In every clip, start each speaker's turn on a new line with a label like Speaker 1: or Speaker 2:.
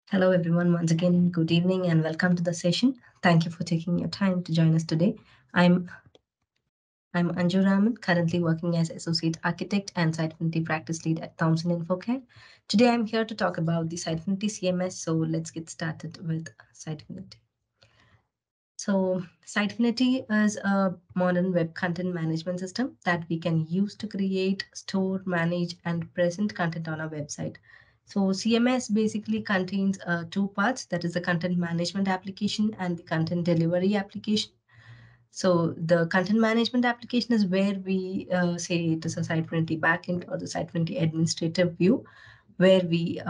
Speaker 1: Hello, everyone. Once again, good evening and welcome to the session. Thank you for taking your time to join us today. I'm I'm Anju Raman, currently working as Associate Architect and Sitefinity Practice Lead at Thomson InfoCare. Today, I'm here to talk about the Sitefinity CMS. So let's get started with Sitefinity. So Sitefinity is a modern web content management system that we can use to create, store, manage, and present content on our website. So CMS basically contains two parts, that is the content management application and the content delivery application. So the content management application is where we say it is a Sitefinity backend or the Sitefinity administrative view, where we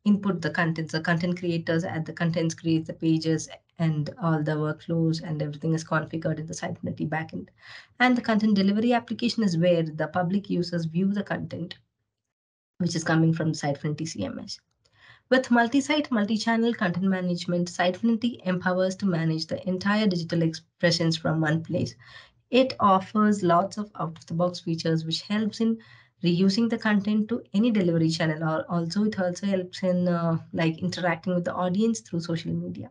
Speaker 1: input the contents. The content creators add the contents, create the pages, and all the workflows and everything is configured in the Sitefinity backend. And the content delivery application is where the public users view the content, which is coming from the Sitefinity CMS. With multi-site, multi-channel content management, Sitefinity empowers to manage the entire digital expressions from one place. It offers lots of out-of-the-box features which helps in reusing the content to any delivery channel. Or also, it also helps in like interacting with the audience through social media.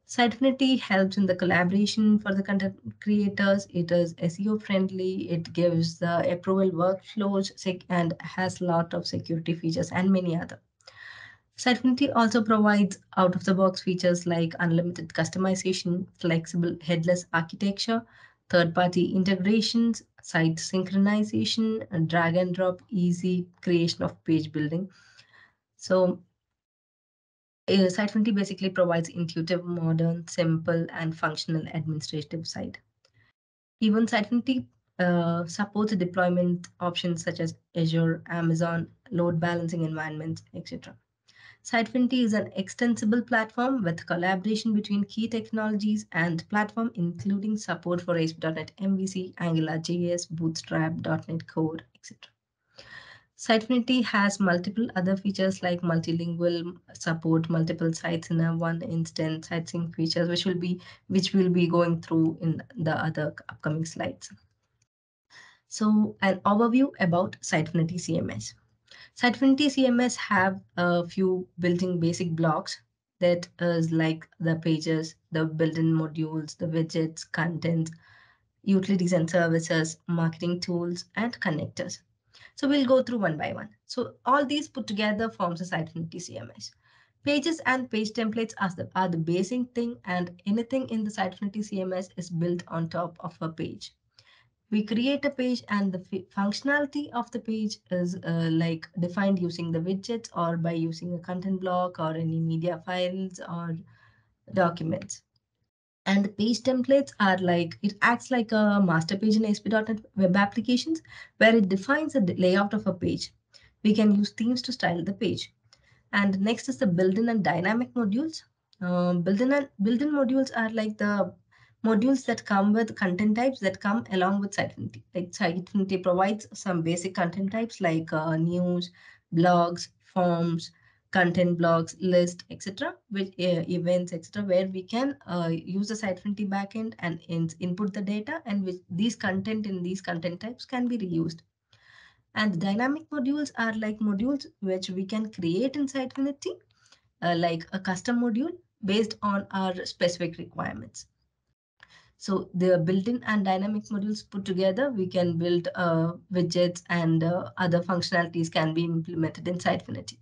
Speaker 1: Sitefinity helps in the collaboration for the content creators. It is SEO friendly. It gives the approval workflows and has a lot of security features and many other. Sitefinity also provides out-of-the-box features like unlimited customization, flexible headless architecture, third-party integrations, site synchronization, and drag and drop easy creation of page building. So Sitefinity basically provides intuitive, modern, simple, and functional administrative site. Even Sitefinity supports deployment options such as Azure, Amazon, load balancing environments, etc. Sitefinity is an extensible platform with collaboration between key technologies and platform, including support for ASP.NET MVC, AngularJS, Bootstrap, .NET Core, etc. Sitefinity has multiple other features like multilingual support, multiple sites in a one instance, site sync features, which we'll be going through in the other upcoming slides. So, an overview about Sitefinity CMS. Sitefinity CMS have a few built-in basic blocks that is like the pages, the built-in modules, the widgets, content, utilities and services, marketing tools, and connectors. So we'll go through one by one. So all these put together forms a Sitefinity CMS. Pages and page templates are the basic thing, and anything in the Sitefinity CMS is built on top of a page. We create a page and the functionality of the page is like defined using the widgets or by using a content block or any media files or documents. And the page templates are like, it acts like a master page in ASP.NET web applications where it defines the layout of a page. We can use themes to style the page. And next is the built-in and dynamic modules. Built-in modules are like the modules that come with content types that come along with Sitefinity. Like Sitefinity provides some basic content types like news, blogs, forms, content blogs, list, etc., which events, etc., where we can use the Sitefinity backend and input the data, and which these content in these content types can be reused. And the dynamic modules are like modules which we can create in Sitefinity, like a custom module based on our specific requirements. So the built-in and dynamic modules put together, we can build widgets and other functionalities can be implemented in Sitefinity.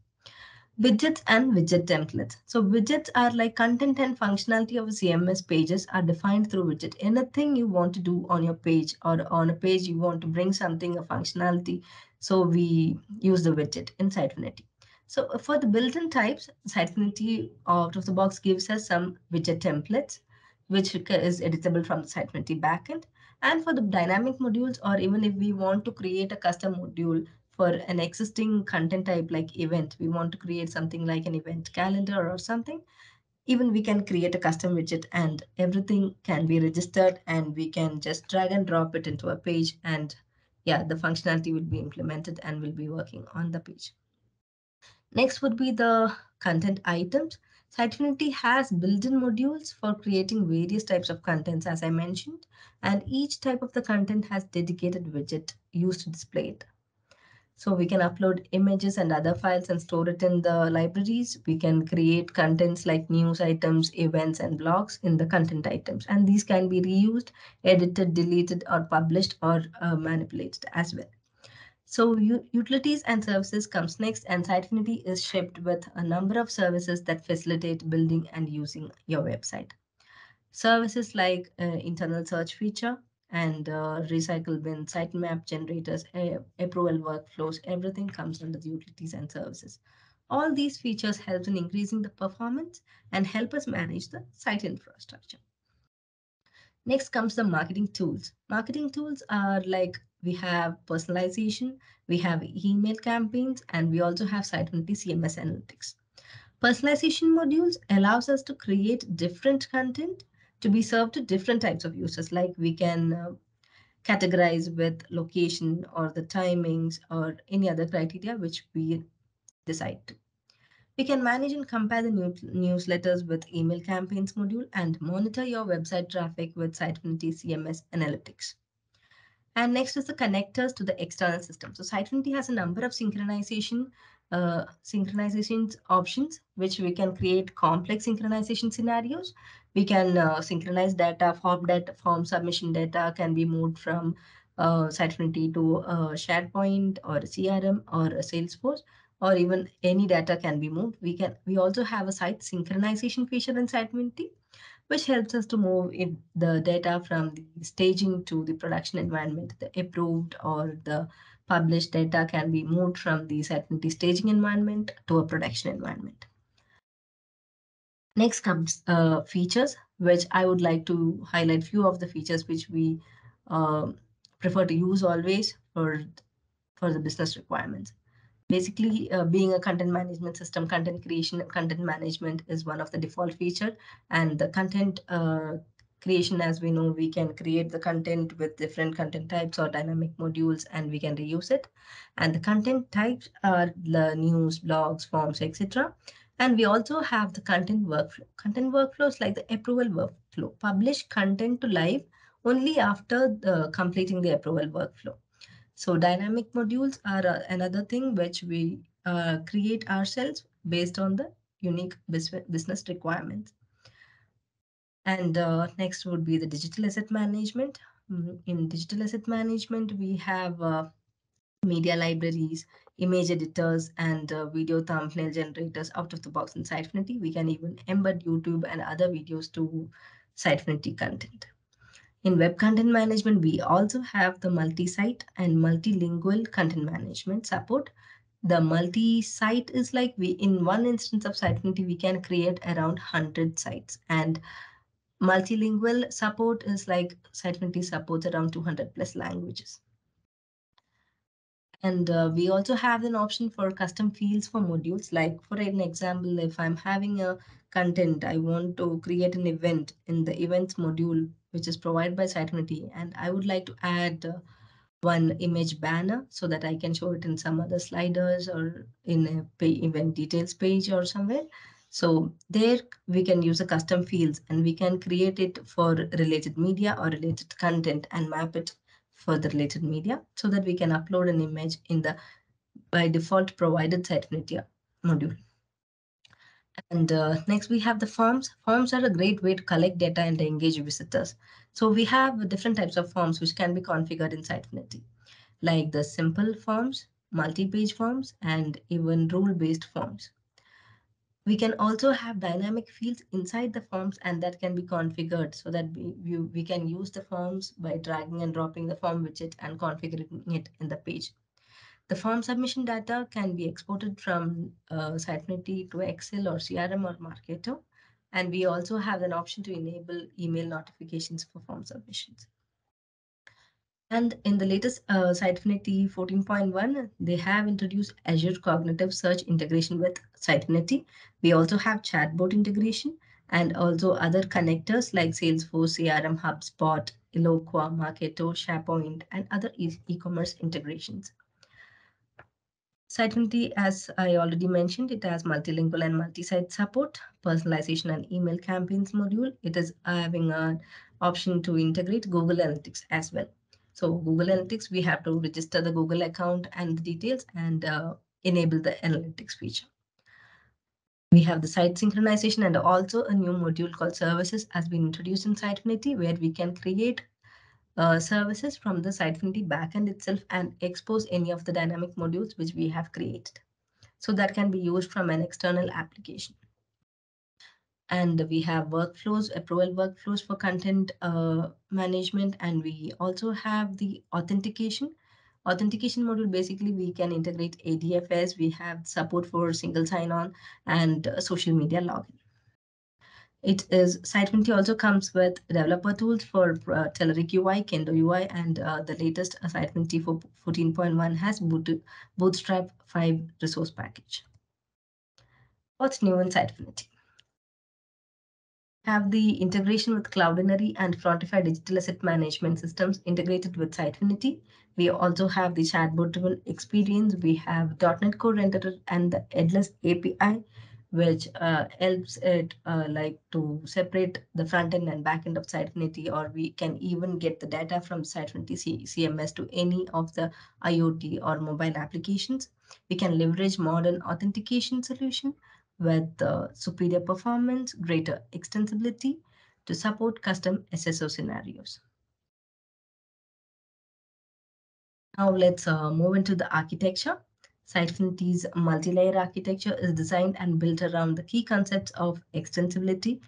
Speaker 1: Widgets and widget templates. So widgets are like content and functionality of CMS pages are defined through widget. Anything you want to do on your page or on a page you want to bring something, a functionality. So we use the widget in Sitefinity. So for the built-in types, Sitefinity out of the box gives us some widget templates, which is editable from the Sitefinity backend. And for the dynamic modules, or even if we want to create a custom module for an existing content type like event, we want to create something like an event calendar or something, even we can create a custom widget and everything can be registered and we can just drag and drop it into a page, and yeah, the functionality will be implemented and will be working on the page. Next would be the content items. Sitefinity has built-in modules for creating various types of contents, as I mentioned, and each type of the content has dedicated widget used to display it. So we can upload images and other files and store it in the libraries. We can create contents like news items, events, and blogs in the content items. And these can be reused, edited, deleted, or published or manipulated as well. So utilities and services comes next, and Sitefinity is shipped with a number of services that facilitate building and using your website. Services like internal search feature and recycle bin, sitemap generators, approval workflows, everything comes under the utilities and services. All these features help in increasing the performance and help us manage the site infrastructure. Next comes the marketing tools. Marketing tools are like we have personalization, we have email campaigns, and we also have Sitefinity CMS analytics. Personalization modules allows us to create different content to be served to different types of users. Like we can categorize with location or the timings or any other criteria which we decide to. We can manage and compare the newsletters with email campaigns module and monitor your website traffic with Sitefinity CMS analytics. And next is the connectors to the external system. So Sitefinity has a number of synchronization options, which we can create complex synchronization scenarios. We can synchronize data, form submission data can be moved from Sitefinity to SharePoint or a CRM or a Salesforce, or even any data can be moved. We also have a site synchronization feature in Sitefinity, which helps us to move the data from the staging to the production environment. The approved or the published data can be moved from the Sitefinity staging environment to a production environment. Next comes features, which I would like to highlight few of the features which we prefer to use always for the business requirements. Basically, being a content management system, content creation and content management is one of the default feature. And the content creation, as we know, we can create the content with different content types or dynamic modules, and we can reuse it. And the content types are the news, blogs, forms, etc. And we also have the content workflow. Content workflows like the approval workflow. Publish content to live only after completing the approval workflow. So dynamic modules are another thing which we create ourselves based on the unique business requirements. And next would be the digital asset management. In digital asset management, we have media libraries, image editors, and video thumbnail generators out of the box in Sitefinity. We can even embed YouTube and other videos to Sitefinity content. In web content management, we also have the multi-site and multilingual content management support. The multi-site is like in one instance of Sitefinity, we can create around 100 sites. And multilingual support is like Sitefinity supports around 200 plus languages. And we also have an option for custom fields for modules. Like for an example, if I'm having a content, I want to create an event in the events module, which is provided by Sitefinity, and I would like to add one image banner so that I can show it in some other sliders or in a event details page or somewhere. So there we can use the custom fields and we can create it for related media or related content and map it for the related media so that we can upload an image in the by default provided Sitefinity module. And next we have the forms. Forms are a great way to collect data and engage visitors. So we have different types of forms which can be configured in Sitefinity, like the simple forms, multi-page forms, and even rule-based forms. We can also have dynamic fields inside the forms, and that can be configured so that we can use the forms by dragging and dropping the form widget and configuring it in the page. The form submission data can be exported from Sitefinity to Excel or CRM or Marketo. And we also have an option to enable email notifications for form submissions. And in the latest Sitefinity 14.1, they have introduced Azure Cognitive Search integration with Sitefinity. We also have chatbot integration and also other connectors like Salesforce, CRM, HubSpot, Eloqua, Marketo, SharePoint, and other e-commerce integrations. Sitefinity, as I already mentioned, it has multilingual and multi-site support, personalization and email campaigns module. It is having an option to integrate Google Analytics as well. So Google Analytics, we have to register the Google account and the details and enable the analytics feature. We have the site synchronization and also a new module called services has been introduced in Sitefinity, where we can create services from the Sitefinity backend itself and expose any of the dynamic modules which we have created. So that can be used from an external application. And we have workflows, approval workflows for content management, and we also have the authentication module. Basically, we can integrate ADFS. We have support for single sign-on and social media login. It is Sitefinity also comes with developer tools for Telerik UI, Kendo UI, and the latest Sitefinity for 14.1 has Bootstrap 5 resource package. What's new in Sitefinity? Have the integration with Cloudinary and Frontify digital asset management systems integrated with Sitefinity. We also have the chatbot-driven experience. We have .NET Core renderer and the Headless API, which helps it like to separate the front end and back end of Sitefinity, or we can even get the data from Sitefinity CMS to any of the IoT or mobile applications. We can leverage modern authentication solution with superior performance, greater extensibility to support custom SSO scenarios. Now let's move into the architecture. Sitefinity's multi-layer architecture is designed and built around the key concepts of extensibility,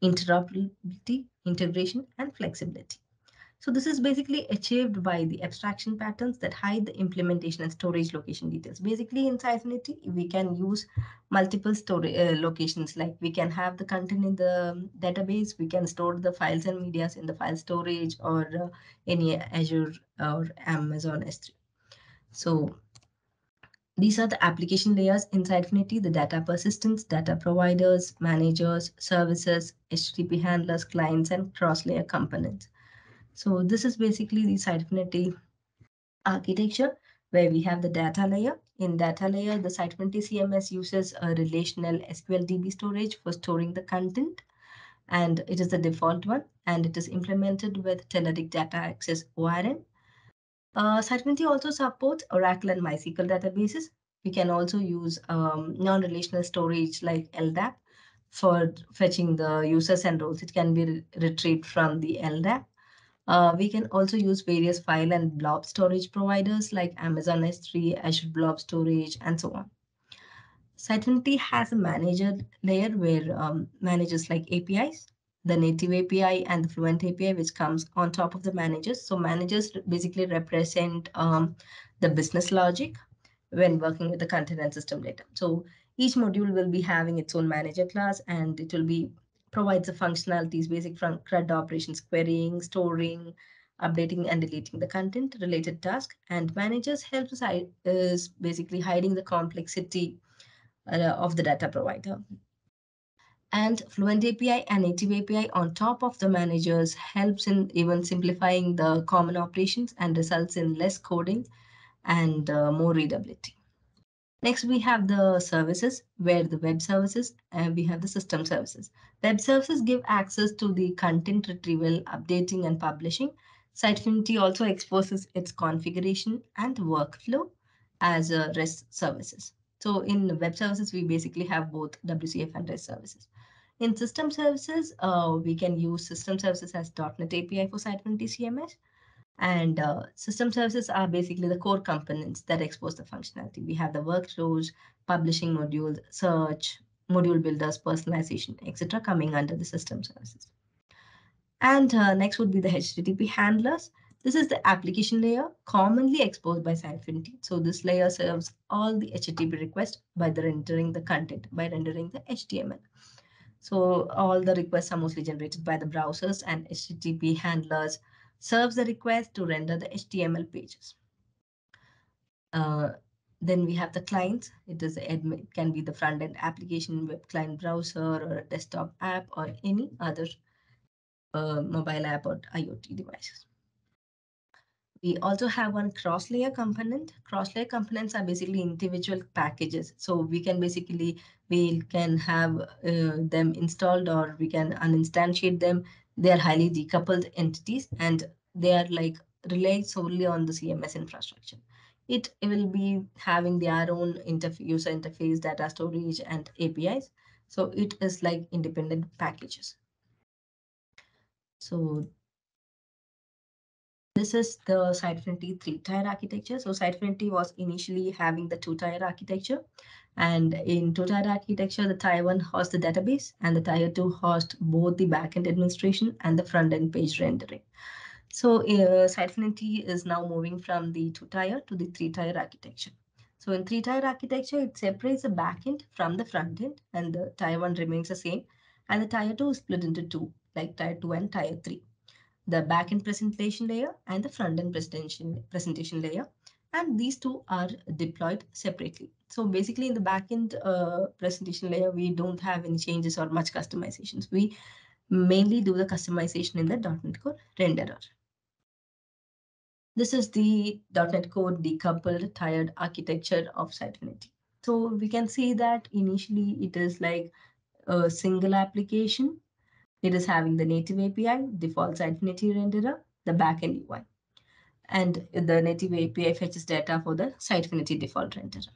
Speaker 1: interoperability, integration, and flexibility. So this is basically achieved by the abstraction patterns that hide the implementation and storage location details. Basically, in Sitefinity, we can use multiple storage locations. Like we can have the content in the database, we can store the files and medias in the file storage or any Azure or Amazon S3. So these are the application layers in Sitefinity: the data persistence, data providers, managers, services, HTTP handlers, clients, and cross-layer components. So this is basically the Sitefinity architecture, where we have the data layer. In data layer, the Sitefinity CMS uses a relational SQL DB storage for storing the content, and it is the default one, and it is implemented with Telerik Data Access ORM. Sitefinity also supports Oracle and MySQL databases. We can also use non-relational storage like LDAP for fetching the users and roles. It can be retrieved from the LDAP. We can also use various file and blob storage providers like Amazon S3, Azure Blob Storage, and so on. Sitefinity has a manager layer where manages like APIs, the native API and the Fluent API, which comes on top of the managers. So managers basically represent the business logic when working with the content and system data. So each module will be having its own manager class, and it will be provides the functionalities basic from CRUD operations, querying, storing, updating and deleting the content related task. And managers help us is basically hiding the complexity of the data provider. And Fluent API and Native API on top of the managers helps in even simplifying the common operations and results in less coding and more readability. Next, we have the services, where the web services and we have the system services. Web services give access to the content retrieval, updating, and publishing. Sitefinity also exposes its configuration and workflow as REST services. So in web services, we basically have both WCF and REST services. In system services, we can use system services as .NET API for Sitefinity CMS. And system services are basically the core components that expose the functionality. We have the workflows, publishing modules, search, module builders, personalization, etc., coming under the system services. And next would be the HTTP handlers. This is the application layer commonly exposed by Sitefinity. So this layer serves all the HTTP requests by rendering the content, by rendering the HTML. So all the requests are mostly generated by the browsers, and HTTP handlers serves the request to render the HTML pages. Then we have the clients. It can be the front-end application, web client browser, or a desktop app, or any other mobile app or IoT devices. We also have one cross-layer component. Cross-layer components are basically individual packages. So we can have them installed, or we can uninstantiate them. They are highly decoupled entities, and they are like rely solely on the CMS infrastructure. It will be having their own user interface, data storage, and APIs. So it is like independent packages. So this is the Sitefinity three-tier architecture. So Sitefinity was initially having the two-tier architecture. And in two-tier architecture, the tier one hosts the database and the tier two hosts both the backend administration and the front-end page rendering. So Sitefinity is now moving from the two-tier to the three-tier architecture. So in three-tier architecture, it separates the backend from the front-end, and the tier one remains the same. And the tier two is split into two, like tier two and tier three, the backend presentation layer and the front-end presentation layer. And these two are deployed separately. So basically in the backend presentation layer, we don't have any changes or much customizations. We mainly do the customization in the .NET Core renderer. This is the .NET Core decoupled tiered architecture of Sitefinity. So we can see that initially it is like a single application. It is having the native API, default Sitefinity renderer, the backend UI. And the native API fetches data for the Sitefinity default renderer.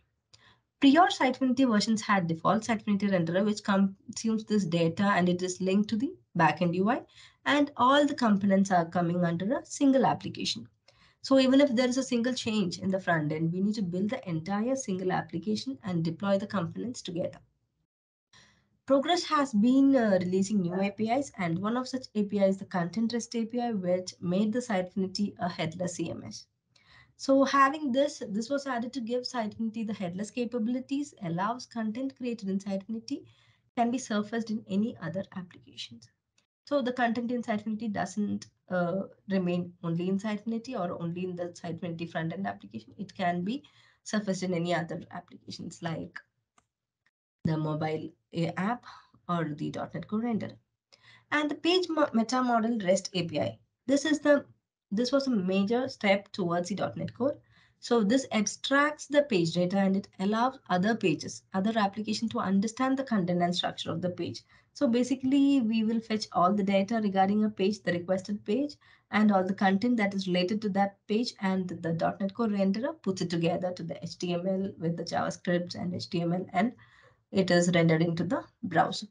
Speaker 1: Prior Sitefinity versions had default Sitefinity renderer, which consumes this data and it is linked to the backend UI. And all the components are coming under a single application. So even if there is a single change in the front end, we need to build the entire single application and deploy the components together. Progress has been releasing new APIs, and one of such APIs is the Content REST API, which made the Sitefinity a headless CMS. So having this was added to give Sitefinity the headless capabilities, allows content created in Sitefinity can be surfaced in any other applications. So the content in Sitefinity doesn't remain only in Sitefinity or only in the Sitefinity front-end application. It can be surfaced in any other applications like the mobile app or the .NET Core renderer. And the page meta model REST API. This was a major step towards the .NET Core. So this abstracts the page data and it allows other application to understand the content and structure of the page. So basically, we will fetch all the data regarding a page, the requested page, and all the content that is related to that page, and the .NET Core renderer puts it together to the HTML with the JavaScript and HTML, and it is rendered into the browser.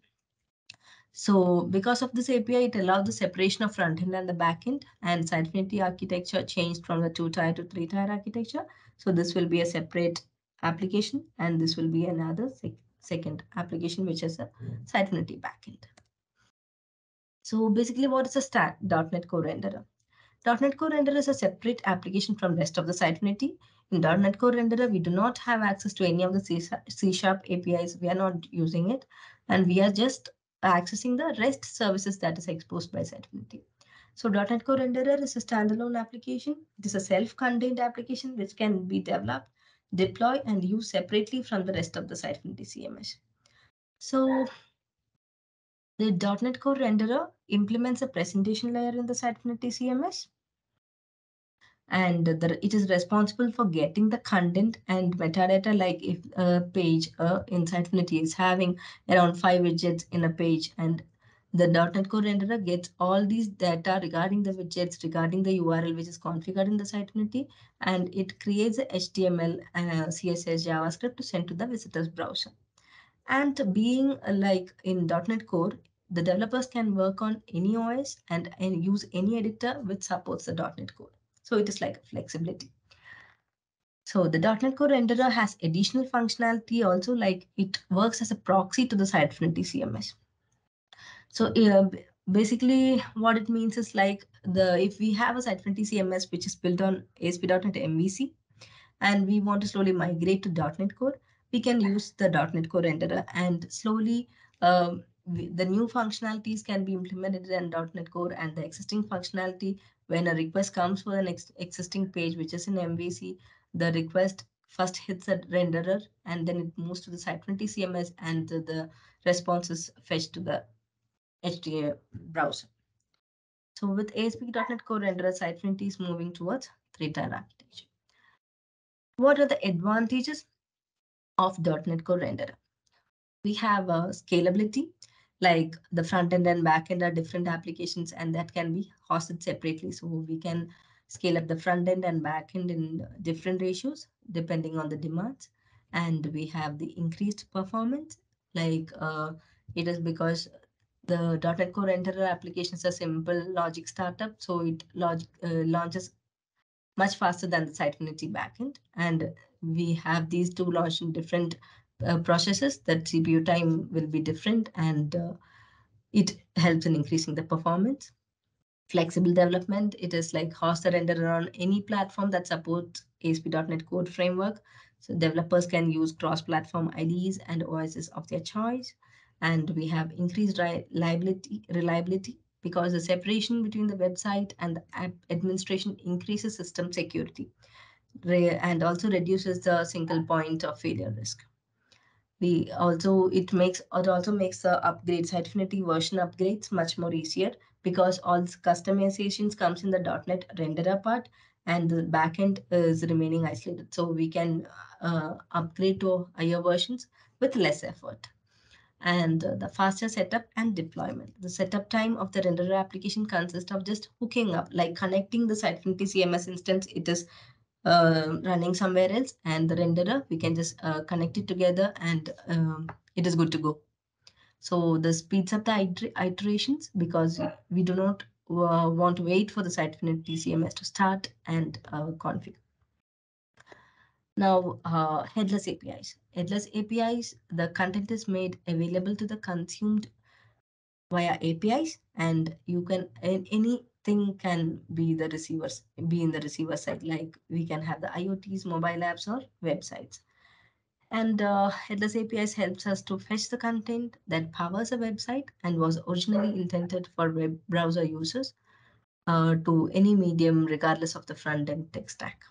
Speaker 1: So because of this API, it allowed the separation of front-end and the back-end, and Sitefinity architecture changed from the two-tier to three-tier architecture. So this will be a separate application, and this will be another second application, which is a Sitefinity backend. So basically, what is a .NET Core renderer? .NET Core Renderer is a separate application from rest of the Sitefinity. In .NET Core Renderer, we do not have access to any of the C# APIs. We are not using it, and we are just accessing the REST services that is exposed by Sitefinity. So .NET Core Renderer is a standalone application. It is a self-contained application which can be developed, deploy, and use separately from the rest of the Sitefinity CMS. So the .NET Core Renderer implements a presentation layer in the Sitefinity CMS, and it is responsible for getting the content and metadata. Like if a page in Sitefinity is having around 5 widgets in a page, and the .NET Core renderer gets all these data regarding the widgets, regarding the URL which is configured in the Sitefinity, and it creates a HTML, CSS, JavaScript to send to the visitor's browser. And being like in .NET Core, the developers can work on any OS and use any editor which supports the .NET Core. So it is like flexibility. So the .NET Core renderer has additional functionality also, like it works as a proxy to the Sitefinity CMS. So basically what it means is like if we have a Sitefinity CMS which is built on ASP.NET MVC, and we want to slowly migrate to .NET Core, we can use the .NET Core renderer, and slowly the new functionalities can be implemented in .NET Core, and the existing functionality, when a request comes for an existing page which is in MVC, the request first hits a renderer and then it moves to the Sitefinity CMS, and the response is fetched to the HTML browser. So with ASP.NET Core renderer, Sitefinity is moving towards three-tier architecture. What are the advantages of .NET Core renderer? We have scalability, like the front end and back end are different applications and that can be hosted separately. So we can scale up the front end and back end in different ratios depending on the demands. And we have the increased performance, like it is because the .NET Core Renderer application is a simple logic startup, so it launches much faster than the Sitefinity backend. And we have these two launched in different processes. That CPU time will be different, and it helps in increasing the performance. Flexible development, it is like host the renderer on any platform that supports ASP.NET Code framework. So developers can use cross-platform IDEs and OSs of their choice. And we have increased reliability because the separation between the website and the app administration increases system security and also reduces the single point of failure risk. It also makes the upgrade Sitefinity version upgrades much more easier because all this customizations comes in the .NET renderer part, and the backend is remaining isolated. So we can upgrade to higher versions with less effort. And the faster setup and deployment. The setup time of the renderer application consists of just hooking up, like connecting the Sitefinity CMS instance. It is running somewhere else, and the renderer, we can just connect it together, and it is good to go. So this speeds up the iterations because we do not want to wait for the Sitefinity CMS to start and configure. Now, headless APIs. Headless APIs, the content is made available to the consumed via APIs, and you can anything can be in the receiver side. Like we can have the IoTs, mobile apps, or websites. And Headless APIs helps us to fetch the content that powers a website and was originally intended for web browser users to any medium, regardless of the front end tech stack.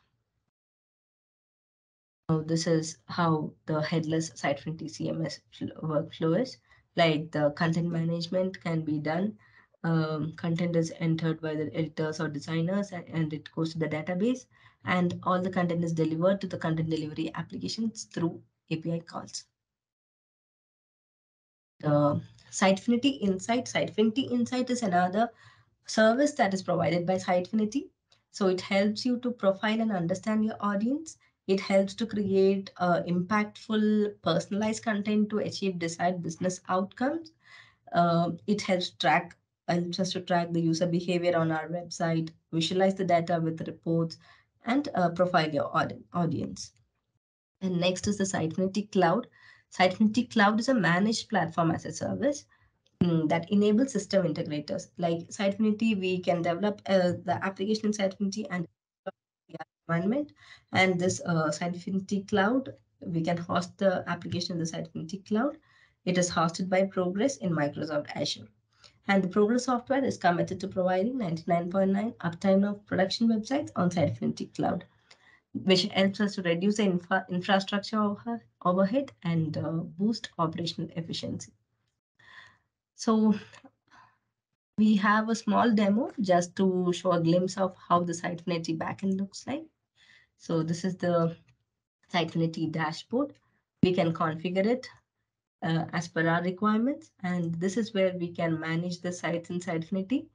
Speaker 1: So this is how the headless Sitefinity CMS workflow is. Like the content management can be done. Content is entered by the editors or designers, and it goes to the database. And all the content is delivered to the content delivery applications through API calls. The Sitefinity Insight. Sitefinity Insight is another service that is provided by Sitefinity. So it helps you to profile and understand your audience. It helps to create impactful, personalized content to achieve desired business outcomes. It helps us to track the user behavior on our website, visualize the data with reports, and profile your audience. And next is the Sitefinity Cloud. Sitefinity Cloud is a managed platform as a service that enables system integrators. Like Sitefinity, we can develop the application in Sitefinity and the environment. And this Sitefinity Cloud, we can host the application in the Sitefinity Cloud. It is hosted by Progress in Microsoft Azure. And the Progress software is committed to providing 99.9 uptime of production websites on Sitefinity Cloud, which helps us to reduce the infrastructure overhead and boost operational efficiency. So we have a small demo just to show a glimpse of how the Sitefinity backend looks like. So this is the Sitefinity dashboard. We can configure it as per our requirements, and this is where we can manage the sites in Sitefinity.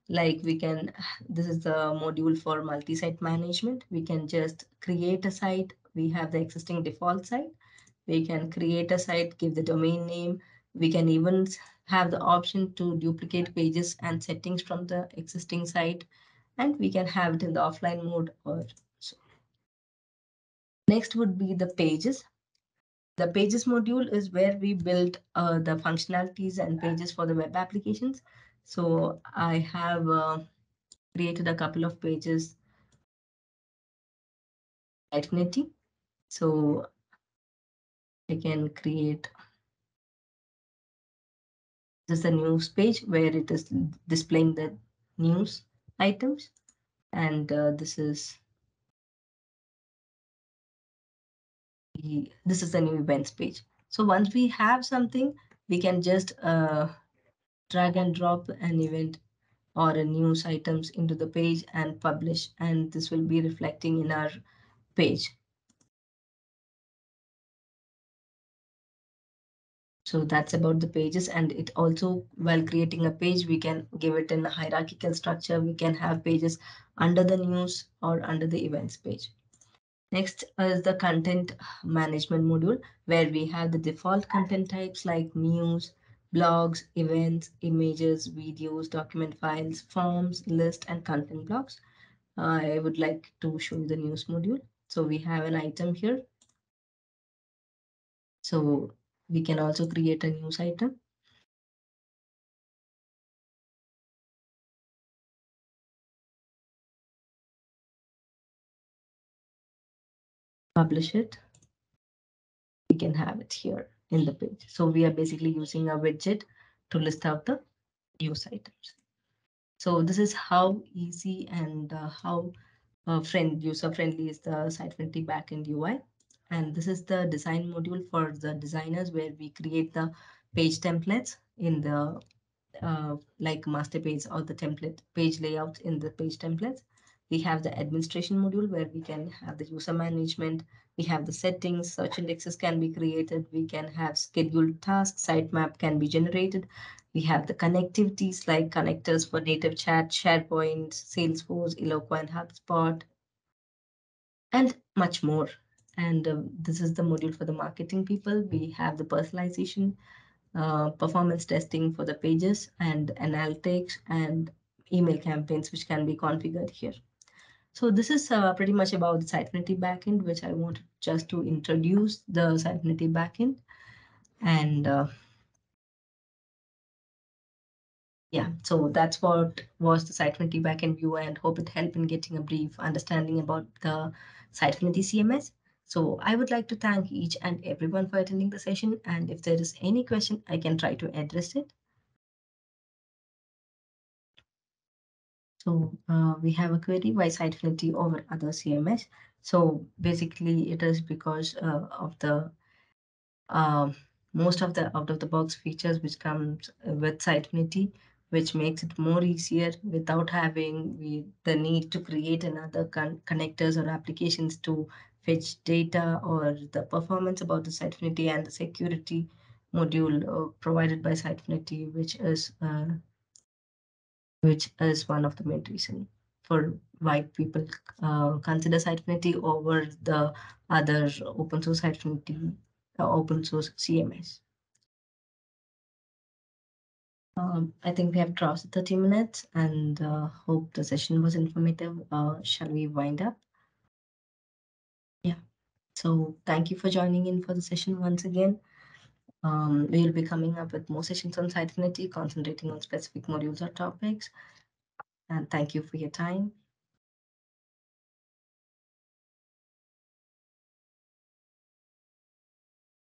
Speaker 1: Like this is the module for multi-site management. We can just create a site. We have the existing default site. We can create a site, give the domain name. We can even have the option to duplicate pages and settings from the existing site, and we can have it in the offline mode or so. Next would be the pages. The pages module is where we build the functionalities and pages for the web applications. So I have created a couple of pages Sitefinity. So I can create this is the news page where it is displaying the news items, and this is the new events page. So once we have something, we can just drag and drop an event or a news items into the page and publish, and this will be reflecting in our page. So that's about the pages. And it also, while creating a page, we can give it in a hierarchical structure. We can have pages under the news or under the events page. Next is the content management module, where we have the default content types like news, blogs, events, images, videos, document files, forms, list, and content blocks. I would like to show you the news module. So we have an item here. So we can also create a news item, publish it. We can have it here in the page. So we are basically using a widget to list out the news items. So this is how easy and how user friendly is the Sitefinity backend UI. And this is the design module for the designers, where we create the page templates in the like master page or the template page layout in the page templates. We have the administration module, where we can have the user management. We have the settings, search indexes can be created. We can have scheduled tasks, sitemap can be generated. We have the connectivities like connectors for native chat, SharePoint, Salesforce, Eloqua, and HubSpot, and much more. And this is the module for the marketing people. We have the personalization, performance testing for the pages, and analytics and email campaigns, which can be configured here. So this is pretty much about the Sitefinity backend, which I wanted just to introduce the Sitefinity backend. And yeah, so that's what was the Sitefinity backend view, and hope it helped in getting a brief understanding about the Sitefinity CMS. So I would like to thank each and everyone for attending the session. And if there is any question, I can try to address it. So we have a query, why Sitefinity over other CMS. So basically, it is because of the um, most of the out of the box features which comes with Sitefinity, which makes it more easier without having the need to create another connectors or applications to fetch data, or the performance about the Sitefinity, and the security module provided by Sitefinity, which is one of the main reason for why people consider Sitefinity over the other open source Sitefinity, open source CMS. I think we have crossed 30 minutes, and hope the session was informative. Shall we wind up? Yeah. So thank you for joining in for the session once again. We'll be coming up with more sessions on Sitefinity, concentrating on specific modules or topics. And thank you for your time.